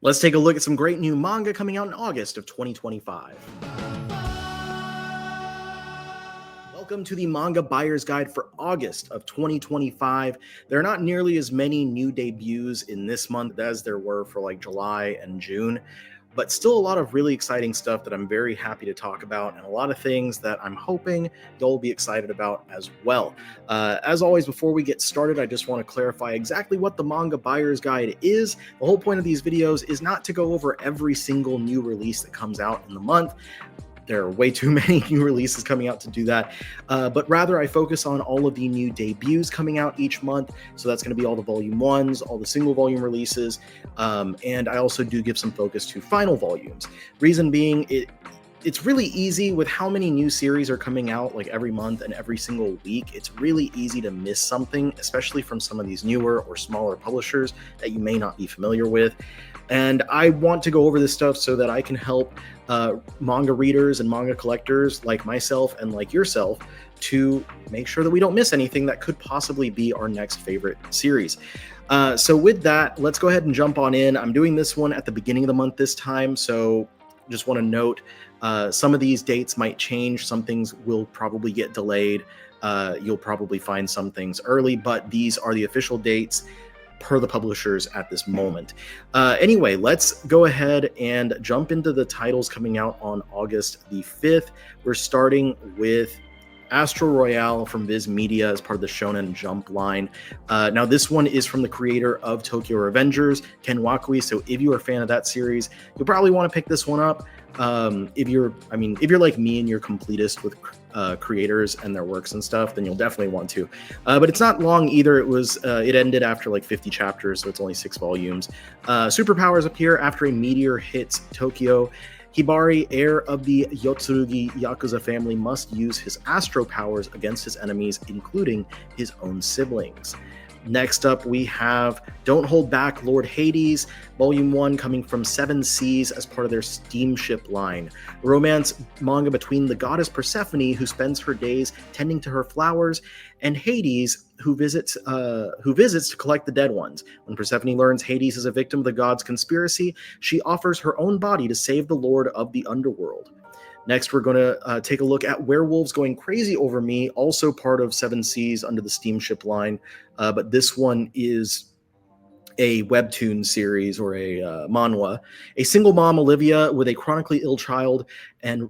Let's take a look at some great new manga coming out in August of 2025. Welcome to the Manga Buyer's Guide for August of 2025. There are not nearly as many new debuts in this month as there were for like July and June, but still a lot of really exciting stuff that I'm very happy to talk about, and a lot of things that I'm hoping you'll be excited about as well. As always, before we get started, I just want to clarify exactly what the Manga Buyer's Guide is. The whole point of these videos is not to go over every single new release that comes out in the month. There are way too many new releases coming out to do that, but rather I focus on all of the new debuts coming out each month. So that's going to be all the volume ones, all the single volume releases, and I also do give some focus to final volumes. Reason being, it's really easy with how many new series are coming out like every month and every single week. It's really easy to miss something, especially from some of these newer or smaller publishers that you may not be familiar with. And I want to go over this stuff so that I can help manga readers and manga collectors like myself and like yourself to make sure that we don't miss anything that could possibly be our next favorite series. So with that, let's go ahead and jump on in. I'm doing this one at the beginning of the month this time, so just want to note some of these dates might change. Some things will probably get delayed. You'll probably find some things early, but these are the official dates per the publishers at this moment. Anyway, let's go ahead and jump into the titles coming out on August the 5th. We're starting with Astro Royale from Viz Media as part of the Shonen Jump line. Now, this one is from the creator of Tokyo Revengers, Ken Wakui. So if you're a fan of that series, you'll probably want to pick this one up. If you're like me and you're completist with creators and their works and stuff, then you'll definitely want to. But it's not long either. It ended after like 50 chapters, so it's only 6 volumes. Superpowers appear after a meteor hits Tokyo. Hibari, heir of the Yotsurugi Yakuza family, must use his astro powers against his enemies, including his own siblings. Next up, we have Don't Hold Back, Lord Hades, Volume 1, coming from Seven Seas as part of their steamship line. A romance manga between the goddess Persephone, who spends her days tending to her flowers, and Hades, who visits to collect the dead ones. When Persephone learns Hades is a victim of the gods' conspiracy, she offers her own body to save the lord of the underworld. Next, we're going to take a look at Werewolves Going Crazy Over Me, also part of Seven Seas under the steamship line, but this one is a webtoon series or a manhwa. A single mom, Olivia, with a chronically ill child and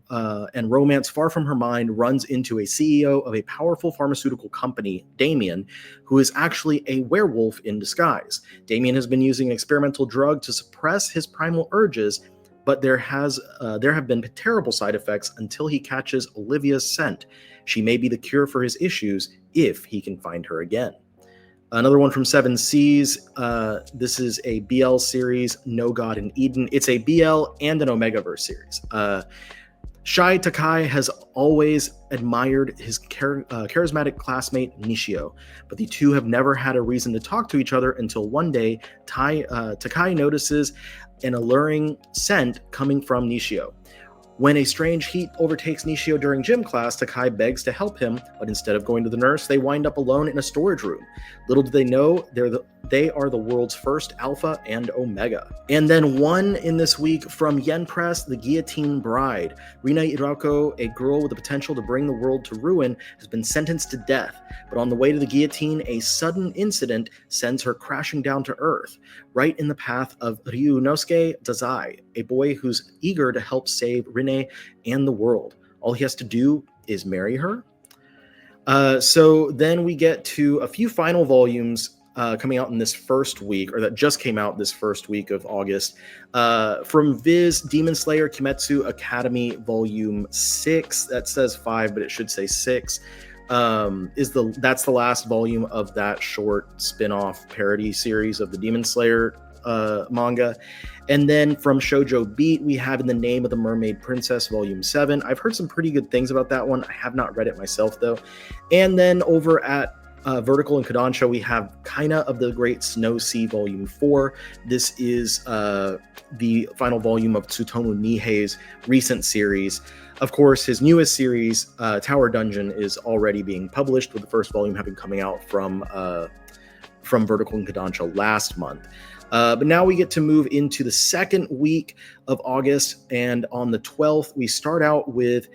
romance far from her mind, runs into a CEO of a powerful pharmaceutical company, Damien, who is actually a werewolf in disguise. Damien has been using an experimental drug to suppress his primal urges, but there have been terrible side effects until he catches Olivia's scent. She may be the cure for his issues if he can find her again. Another one from Seven Seas. This is a BL series, No God in Eden. It's a BL and an Omegaverse series. Shai Takai has always admired his charismatic classmate Nishio, but the two have never had a reason to talk to each other until one day Takai notices an alluring scent coming from Nishio. When a strange heat overtakes Nishio during gym class, Takai begs to help him, but instead of going to the nurse, they wind up alone in a storage room. Little do they know, they are the world's first Alpha and Omega. And then one in this week from Yen Press, The Guillotine Bride. Rina Irako, a girl with the potential to bring the world to ruin, has been sentenced to death. But on the way to the guillotine, a sudden incident sends her crashing down to Earth, right in the path of Ryunosuke Dazai, a boy who's eager to help save Rine and the world. All he has to do is marry her. So then we get to a few final volumes coming out in this first week, or that just came out this first week of August. From Viz, Demon Slayer Kimetsu Academy Volume 6. That says 5, but it should say 6. That's the last volume of that short spin-off parody series of the Demon Slayer manga. And then from Shoujo Beat, we have In the Name of the Mermaid Princess, Volume 7. I've heard some pretty good things about that one. I have not read it myself, though. And then over at Vertical and Kodansha, we have Kaina of the Great Snow Sea, Volume 4. This is the final volume of Tsutomu Nihei's recent series. Of course, his newest series, Tower Dungeon, is already being published, with the first volume having coming out from Vertical and Kodansha last month. But now we get to move into the second week of August, and on the 12th, we start out with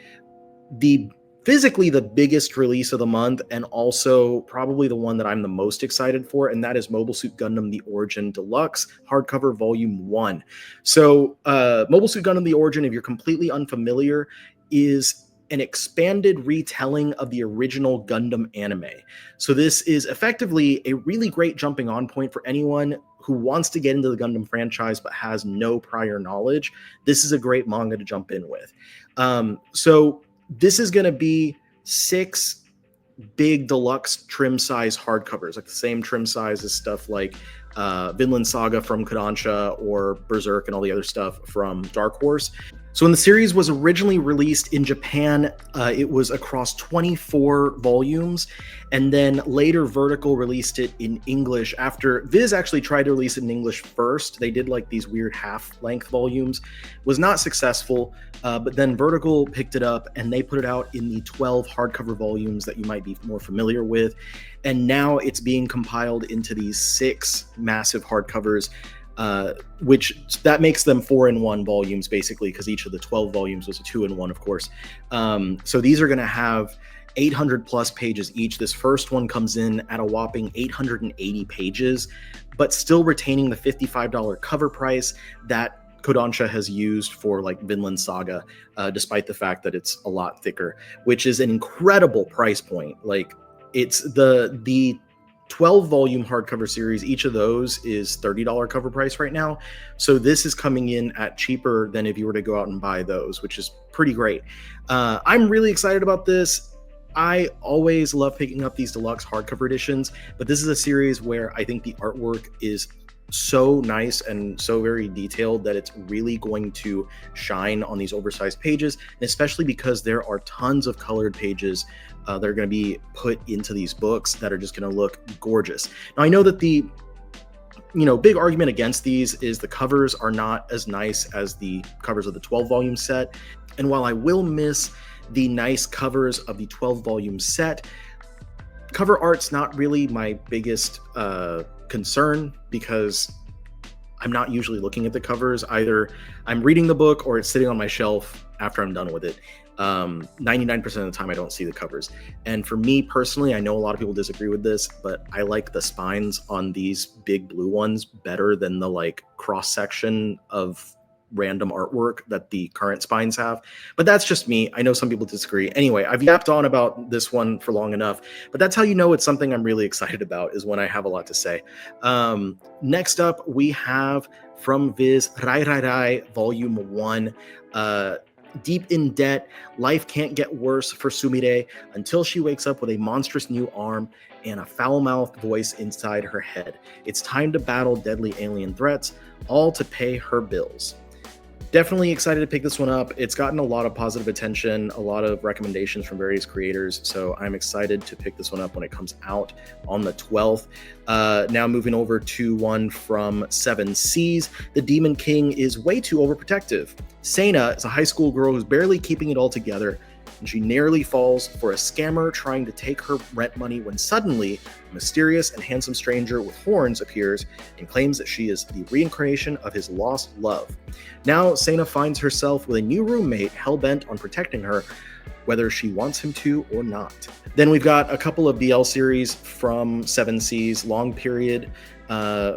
physically the biggest release of the month, and also probably the one that I'm the most excited for, and that is Mobile Suit Gundam The Origin Deluxe Hardcover Volume 1. So Mobile Suit Gundam The Origin, if you're completely unfamiliar, is an expanded retelling of the original Gundam anime. So this is effectively a really great jumping on point for anyone who wants to get into the Gundam franchise but has no prior knowledge. This is a great manga to jump in with. So this is going to be 6 big deluxe trim size hardcovers, like the same trim size as stuff like Vinland Saga from Kodansha or Berserk and all the other stuff from Dark Horse. So when the series was originally released in Japan, it was across 24 volumes, and then later Vertical released it in English after Viz actually tried to release it in English first. They did like these weird half-length volumes. Was not successful, but then Vertical picked it up and they put it out in the 12 hardcover volumes that you might be more familiar with. And now it's being compiled into these 6 massive hardcovers, which that makes them 4-in-1 volumes basically, because each of the 12 volumes was a 2-in-1, of course. So these are going to have 800 plus pages each. This first one comes in at a whopping 880 pages, but still retaining the $55 cover price that Kodansha has used for like Vinland Saga, despite the fact that it's a lot thicker, which is an incredible price point. Like, it's the 12 volume hardcover series. Each of those is $30 cover price right now. So this is coming in at cheaper than if you were to go out and buy those, which is pretty great. I'm really excited about this. I always love picking up these deluxe hardcover editions, but this is a series where I think the artwork is so nice and so very detailed that it's really going to shine on these oversized pages, and especially because there are tons of colored pages that are going to be put into these books that are just going to look gorgeous. Now, I know that the big argument against these is the covers are not as nice as the covers of the 12 volume set, and while I will miss the nice covers of the 12 volume set, cover art's not really my biggest concern, because I'm not usually looking at the covers. Either I'm reading the book or it's sitting on my shelf after I'm done with it. 99% of the time I don't see the covers. And for me personally, I know a lot of people disagree with this, but I like the spines on these big blue ones better than the like cross section of random artwork that the current spines have. But that's just me. I know some people disagree. Anyway, I've yapped on about this one for long enough, but that's how you know it's something I'm really excited about, is when I have a lot to say. Next up, we have from Viz Rai Rai Rai Volume 1. Deep in debt, life can't get worse for Sumire until she wakes up with a monstrous new arm and a foul-mouthed voice inside her head. It's time to battle deadly alien threats, all to pay her bills. Definitely excited to pick this one up. It's gotten a lot of positive attention, a lot of recommendations from various creators, so I'm excited to pick this one up when it comes out on the 12th. Now moving over to one from 7 Seas. The Demon King is way too overprotective. Sena is a high school girl who's barely keeping it all together, and she nearly falls for a scammer trying to take her rent money when suddenly a mysterious and handsome stranger with horns appears and claims that she is the reincarnation of his lost love. Now, Sena finds herself with a new roommate hell-bent on protecting her, whether she wants him to or not. Then we've got a couple of BL series from 7 Seas, Long Period.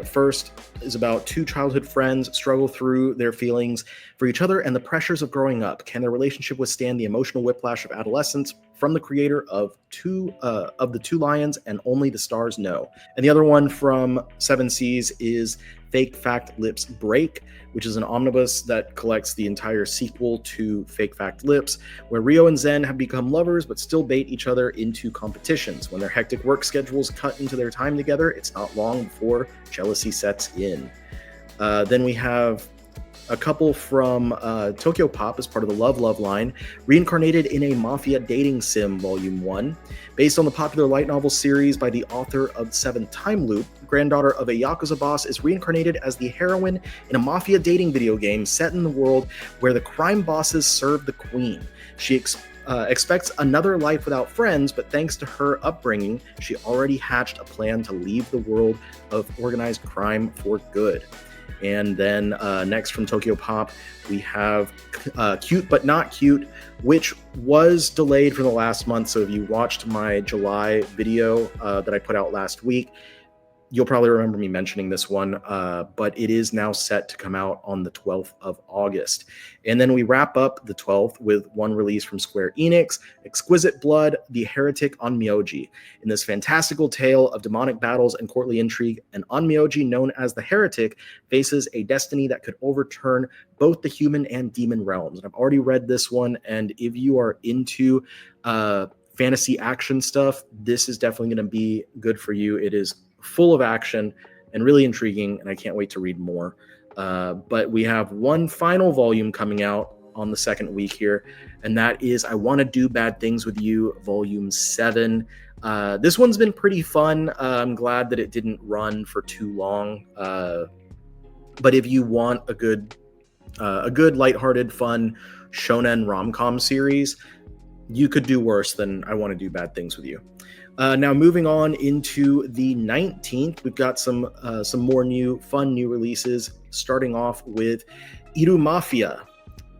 First is about 2 childhood friends struggle through their feelings for each other and the pressures of growing up. Can their relationship withstand the emotional whiplash of adolescence? From the creator of the Two Lions and Only the Stars Know. And the other one from 7 Seas is Fake Fact Lips Break, which is an omnibus that collects the entire sequel to Fake Fact Lips, where Rio and Zen have become lovers but still bait each other into competitions. When their hectic work schedules cut into their time together, it's not long before jealousy sets in. Then we have a couple from Tokyo Pop as part of the Love line, reincarnated in a mafia dating sim volume 1. Based on the popular light novel series by the author of Seventh Time Loop, granddaughter of a Yakuza boss is reincarnated as the heroine in a mafia dating video game set in the world where the crime bosses serve the queen. She expects another life without friends, but thanks to her upbringing, she already hatched a plan to leave the world of organized crime for good. And then next from Tokyo Pop, we have Cute But Not Cute, which was delayed for the last month. So if you watched my July video that I put out last week, you'll probably remember me mentioning this one, but it is now set to come out on the 12th of August. And then we wrap up the 12th with one release from Square Enix, Exquisite Blood, The Heretic Onmyoji. In this fantastical tale of demonic battles and courtly intrigue, an Onmyoji known as the Heretic faces a destiny that could overturn both the human and demon realms. And I've already read this one, and if you are into fantasy action stuff, this is definitely going to be good for you. It is full of action and really intriguing, and I can't wait to read more. But we have one final volume coming out on the second week here, and that is I Want to Do Bad Things with You, Volume 7. This one's been pretty fun. I'm glad that it didn't run for too long. But if you want a good lighthearted, fun shonen rom-com series, you could do worse than I Want to Do Bad Things with You. Now moving on into the 19th, we've got some more fun new releases, starting off with Iruma-Mafia.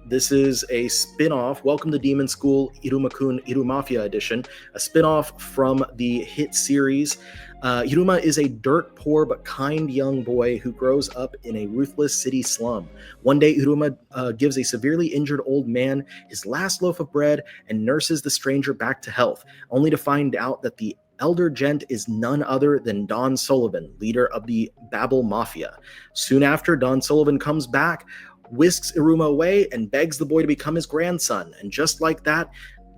This is a spin-off, Welcome to Demon School, Iruma-kun Iruma-Mafia edition, a spin-off from the hit series. Iruma is a dirt-poor but kind young boy who grows up in a ruthless city slum. One day, Iruma gives a severely injured old man his last loaf of bread and nurses the stranger back to health, only to find out that the elder gent is none other than Don Sullivan, leader of the Babel Mafia. Soon after, Don Sullivan comes back, whisks Iruma away, and begs the boy to become his grandson. And just like that,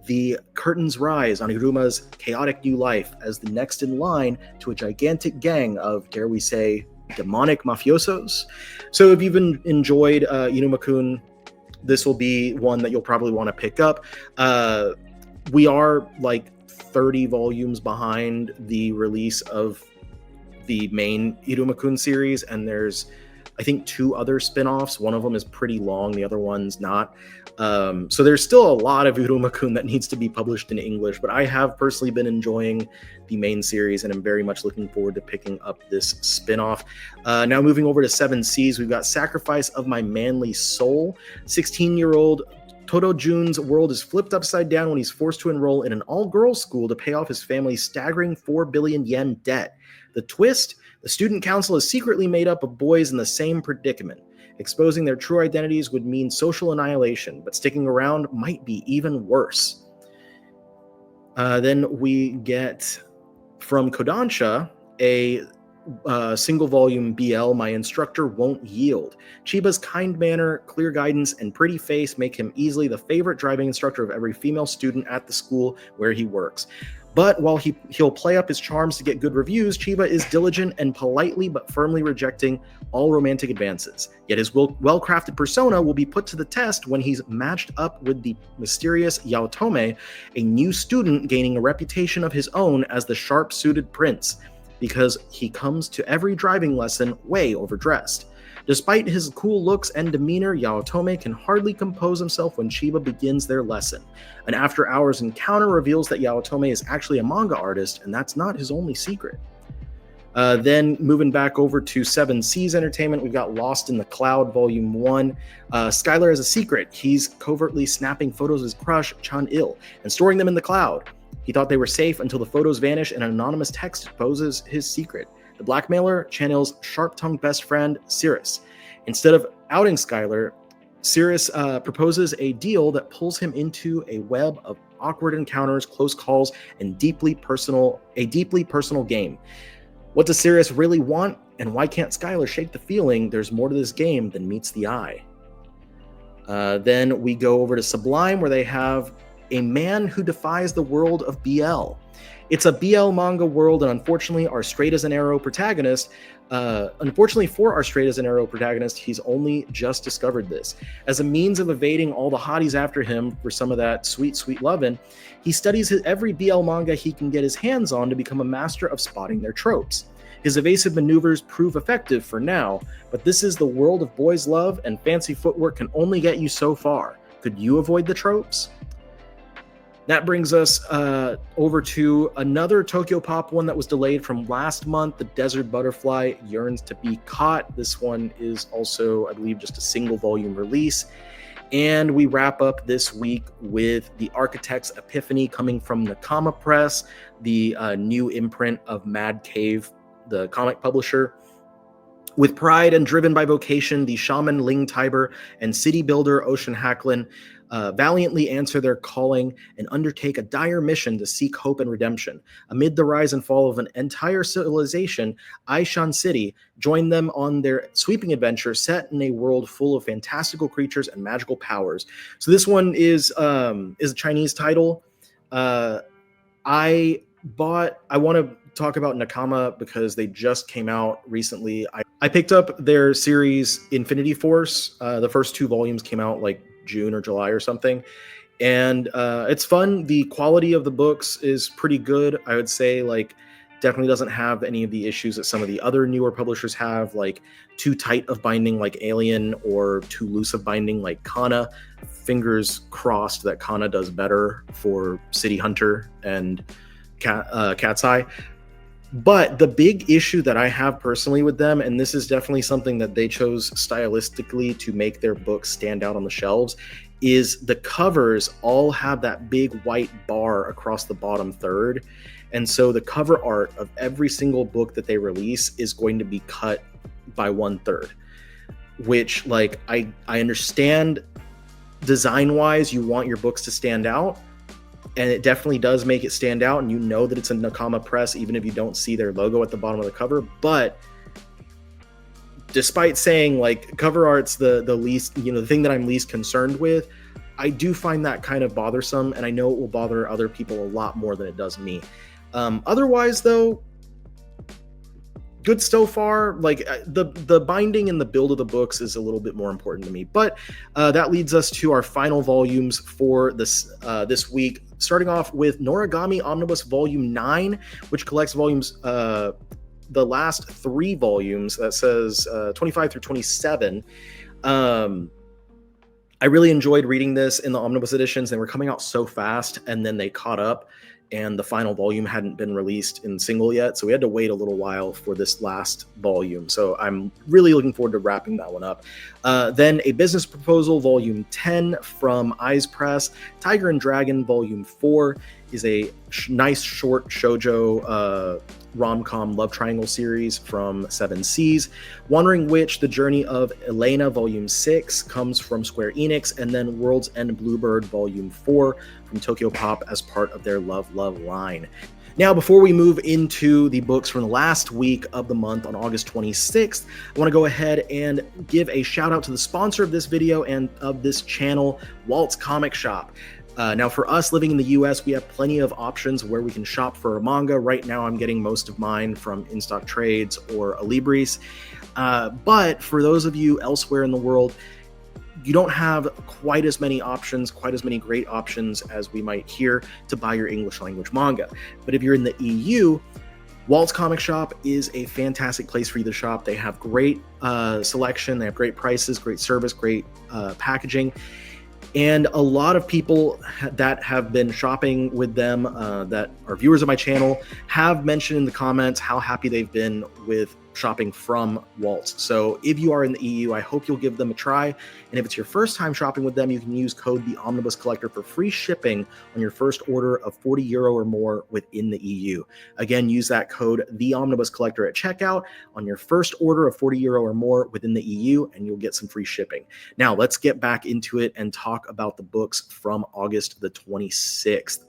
the curtains rise on Iruma's chaotic new life as the next in line to a gigantic gang of, dare we say, demonic mafiosos. So if you've enjoyed Iruma-kun, this will be one that you'll probably want to pick up. We are like 30 volumes behind the release of the main Iruma-kun series, and there's I think 2 other spin-offs. One of them is pretty long, the other one's not. So there's still a lot of Iruma-kun that needs to be published in English, but I have personally been enjoying the main series, and I'm very much looking forward to picking up this spin-off. Now moving over to 7 Seas, we've got Sacrifice of My Manly Soul. 16-year-old Todo Jun's world is flipped upside down when he's forced to enroll in an all-girls school to pay off his family's staggering 4 billion yen debt. The twist? The student council is secretly made up of boys in the same predicament. Exposing their true identities would mean social annihilation, but sticking around might be even worse. Then we get from Kodansha a single volume BL, My Instructor Won't Yield. Chiba's kind manner, clear guidance, and pretty face make him easily the favorite driving instructor of every female student at the school where he works. But while he'll play up his charms to get good reviews, Chiba is diligent and politely but firmly rejecting all romantic advances. Yet his well-crafted persona will be put to the test when he's matched up with the mysterious Yaotome, a new student gaining a reputation of his own as the sharp-suited prince, because he comes to every driving lesson way overdressed. Despite his cool looks and demeanor, Yaotome can hardly compose himself when Chiba begins their lesson. An after-hours encounter reveals that Yaotome is actually a manga artist, and that's not his only secret. Then moving back over to 7 Seas Entertainment, we've got Lost in the Cloud, Volume 1. Skylar has a secret. He's covertly snapping photos of his crush, Chan-il, and storing them in the cloud. He thought they were safe until the photos vanish and an anonymous text exposes his secret. The blackmailer, Chan-il's sharp-tongued best friend, Cirrus. Instead of outing Skylar, Cirrus proposes a deal that pulls him into a web of awkward encounters, close calls, and a deeply personal game. What does Cirrus really want, and why can't Skylar shake the feeling there's more to this game than meets the eye? Then we go over to Sublime, where they have A Man Who Defies the World of BL. It's a BL manga world, and unfortunately for our straight as an arrow protagonist, he's only just discovered this. As a means of evading all the hotties after him for some of that sweet, sweet lovin', he studies every BL manga he can get his hands on to become a master of spotting their tropes. His evasive maneuvers prove effective for now, but this is the world of boys' love, and fancy footwork can only get you so far. Could you avoid the tropes? That brings us over to another Tokyo Pop one that was delayed from last month. The Desert Butterfly Yearns to Be Caught. This one is also, I believe, just a single volume release. And we wrap up this week with The Architect's Epiphany coming from Nakama Press, the new imprint of Mad Cave, the comic publisher. With pride and driven by vocation, the shaman Ling Tiber and city builder Ocean Hacklin valiantly answer their calling and undertake a dire mission to seek hope and redemption. Amid the rise and fall of an entire civilization, Aishan City joined them on their sweeping adventure set in a world full of fantastical creatures and magical powers. So this one is a Chinese title. I want to talk about Nakama because they just came out recently. I picked up their series Infinity Force. The first 2 volumes came out like June or July or something. And it's fun. The quality of the books is pretty good. I would say like definitely doesn't have any of the issues that some of the other newer publishers have, like too tight of binding like Alien or too loose of binding like Kana. Fingers crossed that Kana does better for City Hunter and Cat's Eye. But the big issue that I have personally with them, and this is definitely something that they chose stylistically to make their books stand out on the shelves, is the covers all have that big white bar across the bottom third. And so the cover art of every single book that they release is going to be cut by 1/3, which like I understand design-wise you want your books to stand out, and it definitely does make it stand out, and you know that it's a Nakama Press even if you don't see their logo at the bottom of the cover. But despite saying like cover art's the least, the thing that I'm least concerned with, I do find that kind of bothersome, and I know it will bother other people a lot more than it does me. Otherwise though, good so far. Like the binding and the build of the books is a little bit more important to me. But that leads us to our final volumes for this week, starting off with Noragami Omnibus Volume 9, which collects volumes, the last 3 volumes, that says 25 through 27. I really enjoyed reading this in the omnibus editions. They were coming out so fast, and then they caught up, and the final volume hadn't been released in single yet, so we had to wait a little while for this last volume. So I'm really looking forward to wrapping that one up. Then A Business Proposal Volume 10 from Eyes Press. Tiger and Dragon Volume 4 is a nice short shoujo rom-com love triangle series from Seven Seas. Wandering Witch, The Journey of Elena Volume 6 comes from Square Enix, and then World's End Bluebird Volume 4 from Tokyo Pop as part of their Love line. Now, before we move into the books from the last week of the month on August 26th, I want to go ahead and give a shout out to the sponsor of this video and of this channel, Walt's Comic Shop. Now, for us living in the US, we have plenty of options where we can shop for a manga. Right now, I'm getting most of mine from In-Stock Trades or Alibris. But for those of you elsewhere in the world, you don't have quite as many options, quite as many great options as we might here to buy your English language manga. But if you're in the EU, Walt's Comic Shop is a fantastic place for you to shop. They have great selection, they have great prices, great service, great packaging. And a lot of people that have been shopping with them, that are viewers of my channel, have mentioned in the comments how happy they've been with shopping from Walt. So if you are in the EU, I hope you'll give them a try. And if it's your first time shopping with them, you can use code The Omnibus Collector for free shipping on your first order of €40 or more within the EU. Again, use that code The Omnibus Collector at checkout on your first order of €40 or more within the EU, and you'll get some free shipping. Now, let's get back into it and talk about the books from August the 26th.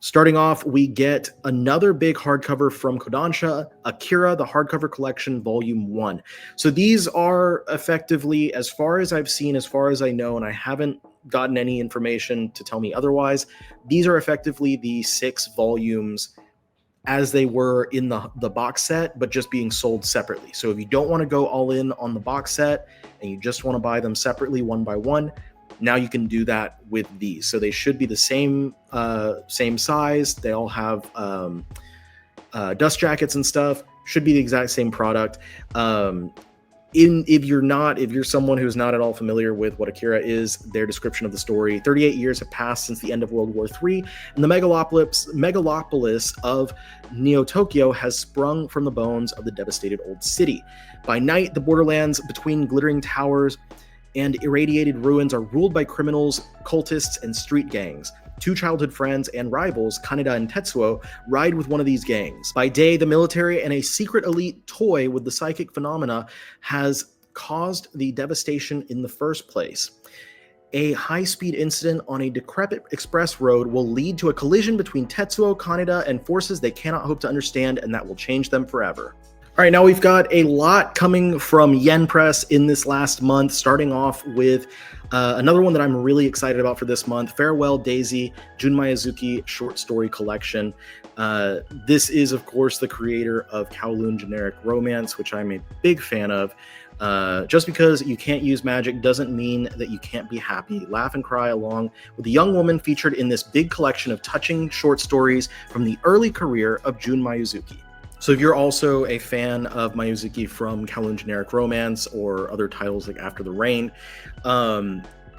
Starting off, we get another big hardcover from Kodansha, Akira, the hardcover collection, Volume 1. So these are effectively, as far as I've seen, as far as I know, and I haven't gotten any information to tell me otherwise, these are effectively the 6 volumes as they were in the box set, but just being sold separately. So if you don't want to go all in on the box set and you just want to buy them separately one by one, now you can do that with these. So they should be the same size. They all have dust jackets and stuff. Should be the exact same product. if you're someone who's not at all familiar with what Akira is, their description of the story: 38 years have passed since the end of World War III, and the megalopolis of Neo-Tokyo has sprung from the bones of the devastated old city. By night, the borderlands between glittering towers and irradiated ruins are ruled by criminals, cultists, and street gangs. Two childhood friends and rivals, Kaneda and Tetsuo, ride with one of these gangs. By day, the military and a secret elite toy with the psychic phenomena has caused the devastation in the first place. A high-speed incident on a decrepit express road will lead to a collision between Tetsuo, Kaneda, and forces they cannot hope to understand, and that will change them forever. All right, now we've got a lot coming from Yen Press in this last month, starting off with another one that I'm really excited about for this month: Farewell Daisy, Jun Miyazuki short story collection. This is, of course, the creator of Kowloon Generic Romance, which I'm a big fan of. Just because you can't use magic doesn't mean that you can't be happy. Laugh and cry along with the young woman featured in this big collection of touching short stories from the early career of Jun Miyazuki. So if you're also a fan of Miyazuki from Kowloon Generic Romance or other titles like After the Rain,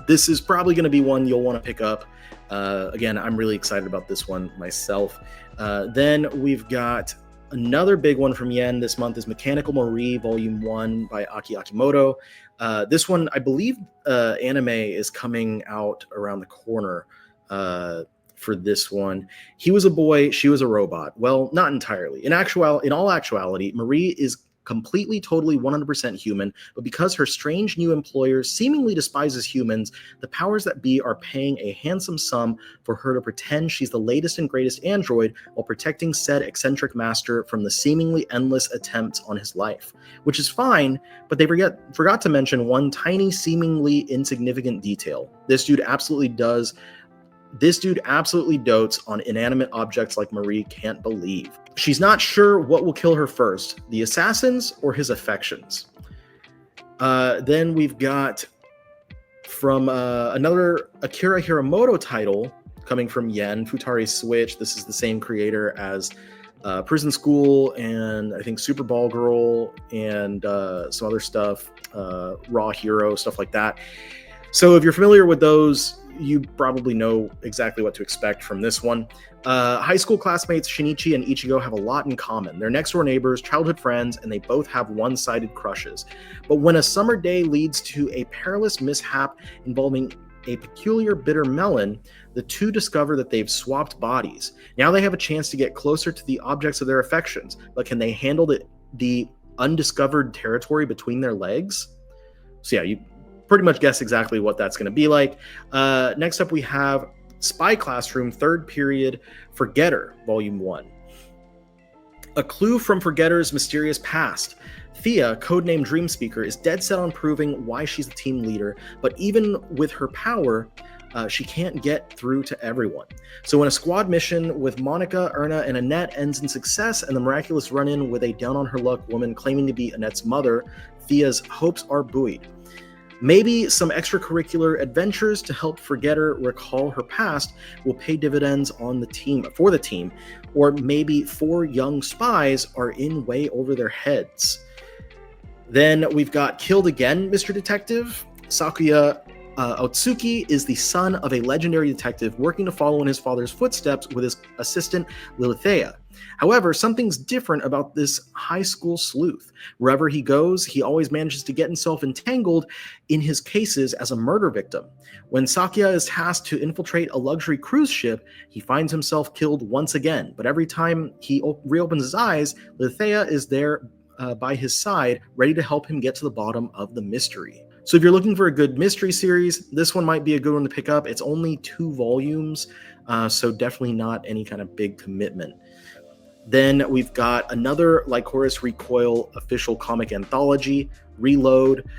this is probably going to be one you'll want to pick up. Again, I'm really excited about this one myself. Then we've got another big one from Yen this month is Mechanical Marie Volume 1 by Aki Akimoto. This one, I believe anime is coming out around the corner for this one. He was a boy, she was a robot. Well, not entirely. In all actuality, Marie is completely, totally, 100% human, but because her strange new employer seemingly despises humans, the powers that be are paying a handsome sum for her to pretend she's the latest and greatest android while protecting said eccentric master from the seemingly endless attempts on his life. Which is fine, but they forgot to mention one tiny, seemingly insignificant detail. This dude absolutely dotes on inanimate objects like Marie can't believe. She's not sure what will kill her first, the assassins or his affections. Then we've got from another Akira Hiramoto title coming from Yen, Futari Switch. This is the same creator as Prison School and I think Super Ball Girl and some other stuff, Raw Hero, stuff like that. So if you're familiar with those, you probably know exactly what to expect from this one. High school classmates Shinichi and Ichigo have a lot in common. They're next-door neighbors, childhood friends, and they both have one-sided crushes. But when a summer day leads to a perilous mishap involving a peculiar bitter melon, the two discover that they've swapped bodies. Now they have a chance to get closer to the objects of their affections, but can they handle the undiscovered territory between their legs? So yeah, you pretty much guess exactly what that's going to be like. Next up, we have Spy Classroom, third period, Forgetter, Volume 1. A clue from Forgetter's mysterious past. Thea, codenamed Dreamspeaker, is dead set on proving why she's the team leader, but even with her power, she can't get through to everyone. So when a squad mission with Monica, Erna, and Annette ends in success and the miraculous run-in with a down-on-her-luck woman claiming to be Annette's mother, Thea's hopes are buoyed. Maybe some extracurricular adventures to help Forgetter recall her past will pay dividends on the team, or maybe 4 young spies are in way over their heads. Then we've got Killed Again, Mr. Detective. Sakuya Otsuki is the son of a legendary detective working to follow in his father's footsteps with his assistant Lilithea. However, something's different about this high school sleuth. Wherever he goes, he always manages to get himself entangled in his cases as a murder victim. When Sakuya is tasked to infiltrate a luxury cruise ship, he finds himself killed once again. But every time he reopens his eyes, Lilithea is there by his side, ready to help him get to the bottom of the mystery. So if you're looking for a good mystery series, this one might be a good one to pick up. It's only 2 volumes, so definitely not any kind of big commitment. Then we've got another Lycoris Recoil official comic anthology, Reload,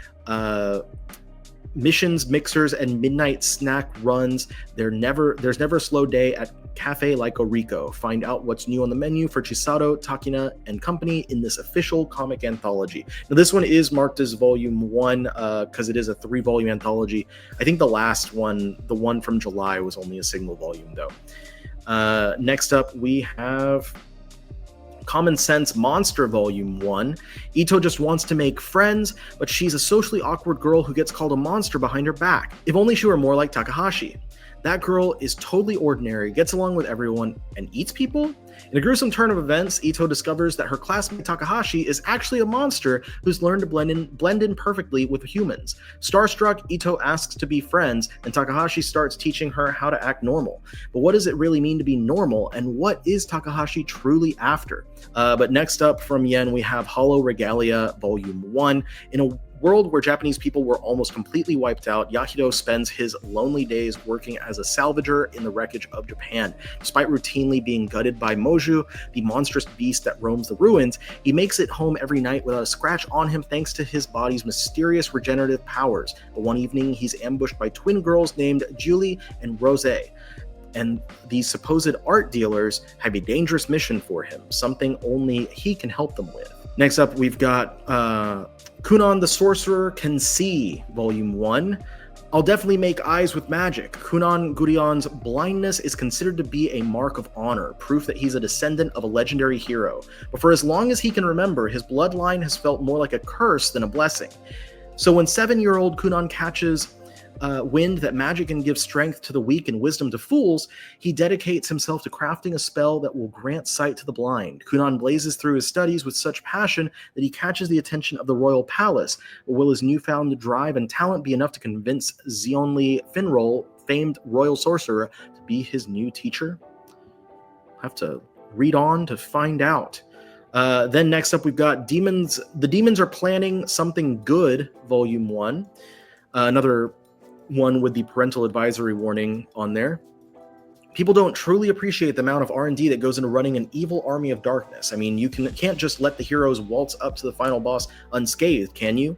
missions, mixers, and midnight snack runs. There's never a slow day at Cafe Lyco Rico. Find out what's new on the menu for Chisato, Takina, and company in this official comic anthology. Now, this one is marked as Volume 1 because it is a 3-volume anthology. I think the last one, the one from July, was only a single volume, though. Next up, we have Common Sense Monster Volume 1. Ito just wants to make friends, but she's a socially awkward girl who gets called a monster behind her back. If only she were more like Takahashi. That girl is totally ordinary, gets along with everyone, and eats people? In a gruesome turn of events, Ito discovers that her classmate Takahashi is actually a monster who's learned to blend in perfectly with humans. Starstruck, Ito asks to be friends, and Takahashi starts teaching her how to act normal. But what does it really mean to be normal, and what is Takahashi truly after? But next up from Yen, we have Hollow Regalia Volume 1. In a world where Japanese people were almost completely wiped out, Yahito spends his lonely days working as a salvager in the wreckage of Japan. Despite routinely being gutted by Moju, the monstrous beast that roams the ruins, he makes it home every night without a scratch on him thanks to his body's mysterious regenerative powers. But one evening, he's ambushed by twin girls named Julie and Rose. And these supposed art dealers have a dangerous mission for him, something only he can help them with. Next up, we've got Kunan the Sorcerer Can See, Volume 1. I'll definitely make eyes with magic. Kunan Gurion's blindness is considered to be a mark of honor, proof that he's a descendant of a legendary hero. But for as long as he can remember, his bloodline has felt more like a curse than a blessing. So when 7-year-old Kunan catches wind that magic can give strength to the weak and wisdom to fools, he dedicates himself to crafting a spell that will grant sight to the blind. Kunan blazes through his studies with such passion that he catches the attention of the royal palace. But will his newfound drive and talent be enough to convince Xionli Finroll, famed royal sorcerer, to be his new teacher? I'll have to read on to find out. Then next up, we've got Demons. The Demons Are Planning Something Good, Volume 1. Another one with the parental advisory warning on there. People don't truly appreciate the amount of R&D that goes into running an evil army of darkness. I mean, you can't just let the heroes waltz up to the final boss unscathed, can you?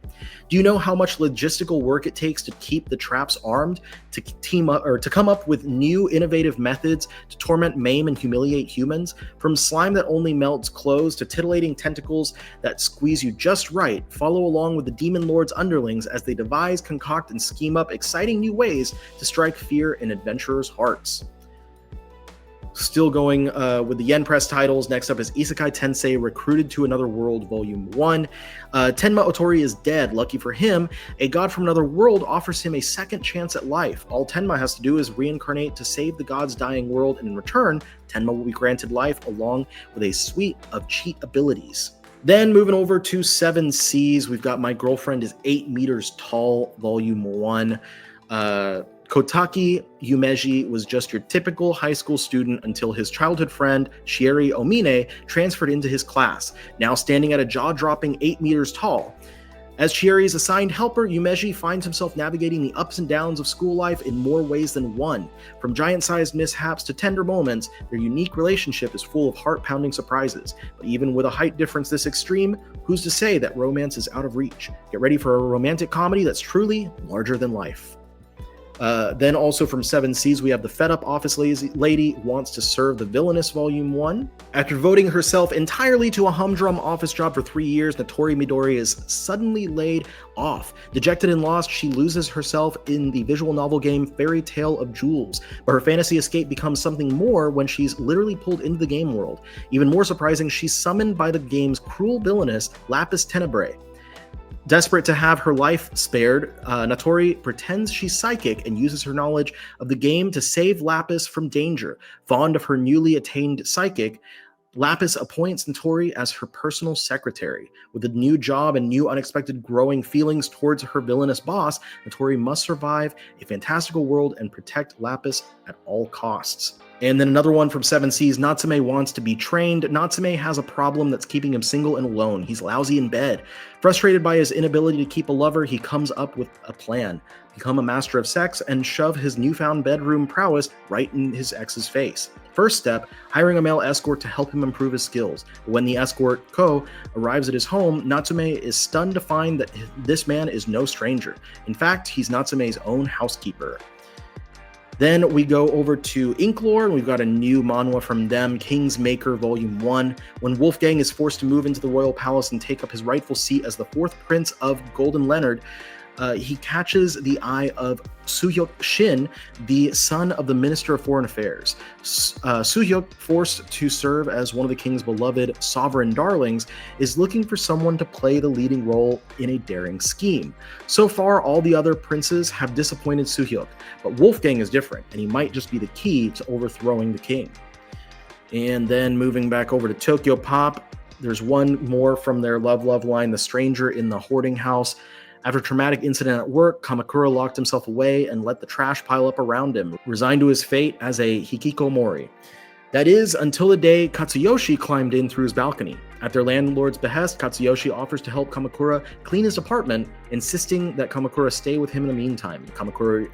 Do you know how much logistical work it takes to keep the traps armed, to team up or to come up with new innovative methods to torment, maim, and humiliate humans? From slime that only melts clothes to titillating tentacles that squeeze you just right, follow along with the Demon Lord's underlings as they devise, concoct, and scheme up exciting new ways to strike fear in adventurers' hearts. Still going with the Yen Press titles. Next up is Isekai Tensei Recruited to Another World Volume 1. Tenma Otori is dead. Lucky for him, a god from another world offers him a second chance at life. All Tenma has to do is reincarnate to save the god's dying world, and in return, Tenma will be granted life along with a suite of cheat abilities. Then moving over to 7 Seas, we've got My Girlfriend is 8 Meters Tall, Volume 1. Kotaki Yumeji was just your typical high school student until his childhood friend, Shieri Omine, transferred into his class, now standing at a jaw-dropping 8 meters tall. As Shieri's assigned helper, Yumeji finds himself navigating the ups and downs of school life in more ways than one. From giant-sized mishaps to tender moments, their unique relationship is full of heart-pounding surprises. But even with a height difference this extreme, who's to say that romance is out of reach? Get ready for a romantic comedy that's truly larger than life. Then also from 7 Seas, we have the fed-up office lady wants to serve the villainous Volume 1. After devoting herself entirely to a humdrum office job for 3 years, Natori Midori is suddenly laid off. Dejected and lost, she loses herself in the visual novel game Fairy Tale of Jewels, but her fantasy escape becomes something more when she's literally pulled into the game world. Even more surprising, she's summoned by the game's cruel villainess, Lapis Tenebrae. Desperate to have her life spared, Natori pretends she's psychic and uses her knowledge of the game to save Lapis from danger. Fond of her newly attained psychic, Lapis appoints Natori as her personal secretary. With a new job and new unexpected growing feelings towards her villainous boss, Natori must survive a fantastical world and protect Lapis at all costs. And then another one from 7 Seas, Natsume wants to be trained. Natsume has a problem that's keeping him single and alone. He's lousy in bed. Frustrated by his inability to keep a lover, he comes up with a plan. Become a master of sex and shove his newfound bedroom prowess right in his ex's face. First step, hiring a male escort to help him improve his skills. But when the escort, Ko, arrives at his home, Natsume is stunned to find that this man is no stranger. In fact, he's Natsume's own housekeeper. Then we go over to Inklore, and we've got a new manhwa from them, King's Maker Volume 1. When Wolfgang is forced to move into the royal palace and take up his rightful seat as the 4th prince of Golden Leonard, he catches the eye of Suhyuk Shin, the son of the Minister of Foreign Affairs. Suhyuk, forced to serve as one of the king's beloved sovereign darlings, is looking for someone to play the leading role in a daring scheme. So far, all the other princes have disappointed Suhyuk, but Wolfgang is different, and he might just be the key to overthrowing the king. And then moving back over to Tokyo Pop, there's one more from their Love line, The Stranger in the Hoarding House. After a traumatic incident at work, Kamakura locked himself away and let the trash pile up around him, resigned to his fate as a hikikomori. That is, until the day Katsuyoshi climbed in through his balcony. At their landlord's behest, Katsuyoshi offers to help Kamakura clean his apartment, insisting that Kamakura stay with him in the meantime. Kamakura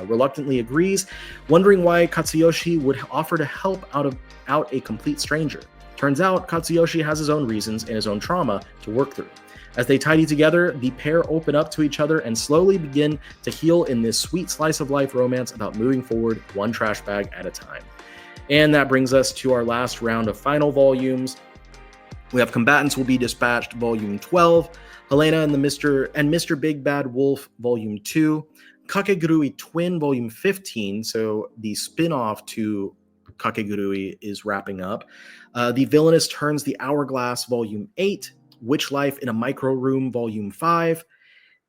reluctantly agrees, wondering why Katsuyoshi would offer to help out a complete stranger. Turns out, Katsuyoshi has his own reasons and his own trauma to work through. As they tidy together, the pair open up to each other and slowly begin to heal in this sweet slice of life romance about moving forward one trash bag at a time. And that brings us to our last round of final volumes. We have Combatants Will Be Dispatched, Volume 12, Helena and Mr. Big Bad Wolf, Volume 2, Kakegurui Twin, Volume 15, so the spin-off to Kakegurui is wrapping up. The Villainous Turns the Hourglass, Volume 8, Witch Life in a Micro Room, Volume 5,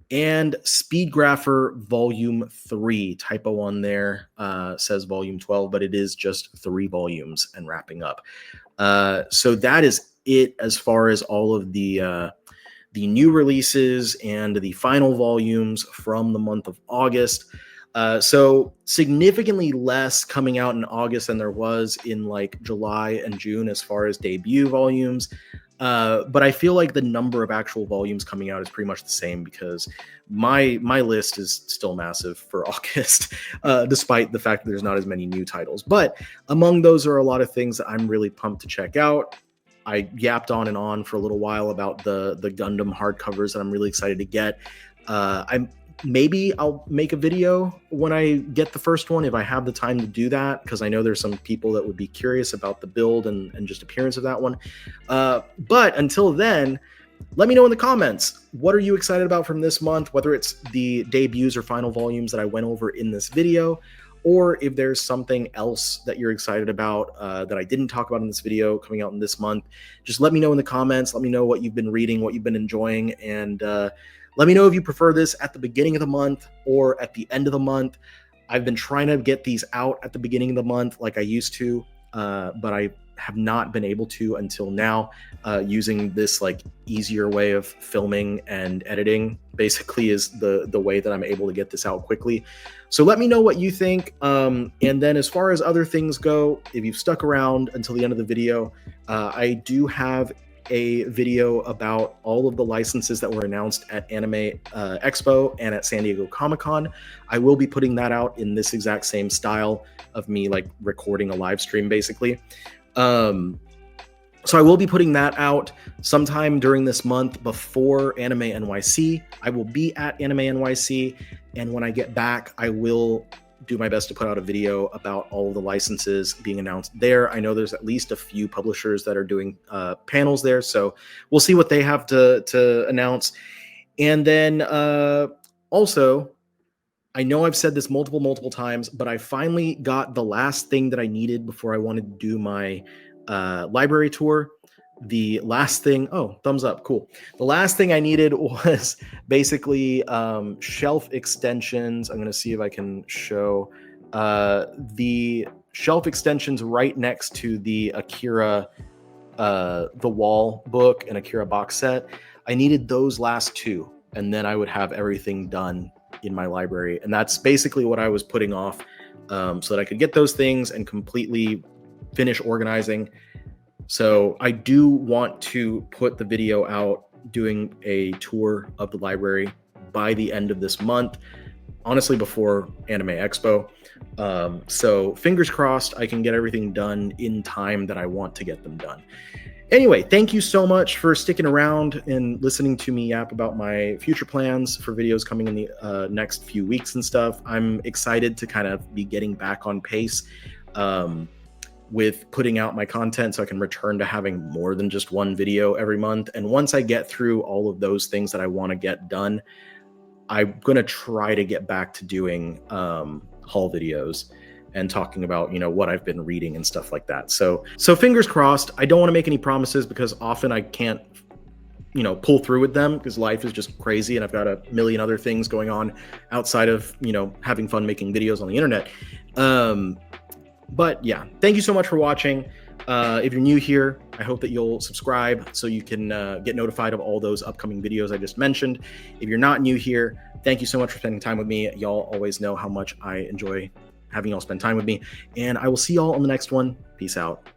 and Speed Grapher, Volume 3. Typo on there says Volume 12, but it is just 3 volumes and wrapping up. So that is it as far as all of the new releases and the final volumes from the month of August. So significantly less coming out in August than there was in like July and June as far as debut volumes. But I feel like the number of actual volumes coming out is pretty much the same because my list is still massive for August, despite the fact that there's not as many new titles. But among those are a lot of things that I'm really pumped to check out. I yapped on and on for a little while about the Gundam hardcovers that I'm really excited to get. Maybe I'll make a video when I get the first one if I have the time to do that, because I know there's some people that would be curious about the build and just appearance of that one. But until then, let me know in the comments, what are you excited about from this month, whether it's the debuts or final volumes that I went over in this video, or if there's something else that you're excited about that I didn't talk about in this video coming out in this month. Just let me know in the comments. Let me know what you've been reading, what you've been enjoying, and let me know if you prefer this at the beginning of the month or at the end of the month. I've been trying to get these out at the beginning of the month like I used to, but I have not been able to until now, using this like easier way of filming and editing basically is the way that I'm able to get this out quickly. So let me know what you think. And then as far as other things go, if you've stuck around until the end of the video, I do have a video about all of the licenses that were announced at Anime Expo and at San Diego Comic-Con. I will be putting that out in this exact same style of me like recording a live stream basically. So I will be putting that out sometime during this month before Anime NYC. I will be at Anime NYC, and when I get back, I will do my best to put out a video about all of the licenses being announced there. I know there's at least a few publishers that are doing panels there, so we'll see what they have to announce. And then also, I know I've said this multiple times, but I finally got the last thing that I needed before I wanted to do my library tour. The last thing, oh, thumbs up, cool. The last thing I needed was basically shelf extensions. I'm going to see if I can show the shelf extensions right next to the Akira, the Wall book and Akira box set. I needed those last two, and then I would have everything done in my library. And that's basically what I was putting off so that I could get those things and completely finish organizing. So I do want to put the video out doing a tour of the library by the end of this month, honestly before Anime Expo. So fingers crossed I can get everything done in time that I want to get them done. Anyway, thank you so much for sticking around and listening to me yap about my future plans for videos coming in the next few weeks and stuff. I'm excited to kind of be getting back on pace with putting out my content so I can return to having more than just one video every month. And once I get through all of those things that I want to get done, I'm gonna try to get back to doing haul videos and talking about, you know, what I've been reading and stuff like that. So fingers crossed. I don't want to make any promises because often I can't, you know, pull through with them because life is just crazy and I've got a million other things going on outside of, you know, having fun making videos on the internet. But yeah, thank you so much for watching. If you're new here, I hope that you'll subscribe so you can get notified of all those upcoming videos I just mentioned. If you're not new here, thank you so much for spending time with me. Y'all always know how much I enjoy having y'all spend time with me. And I will see y'all on the next one. Peace out.